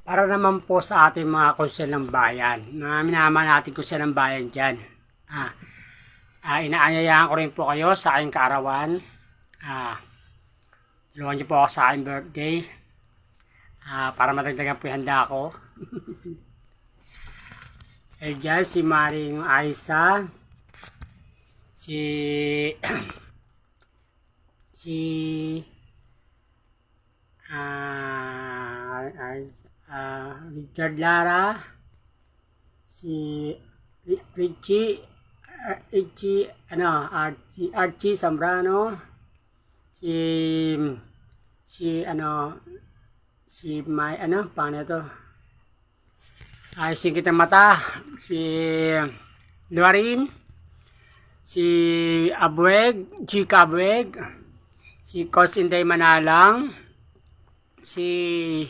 Para naman po sa ating mga konsyel ng bayan, mga minama natin konsyel ng bayan dyan. Inaanyayahan ko rin po kayo sa aking kaarawan. Tulungan niyo po ako sa aking birthday. Para madagdagan po yung handa ko. Dyan si Maring Aisa. Si Richard Lara, si Archie Zambrano, paano to? Si Kita Mata, si Luarin, si Abweg, Chika Abweg, si Cosinday Manalang, si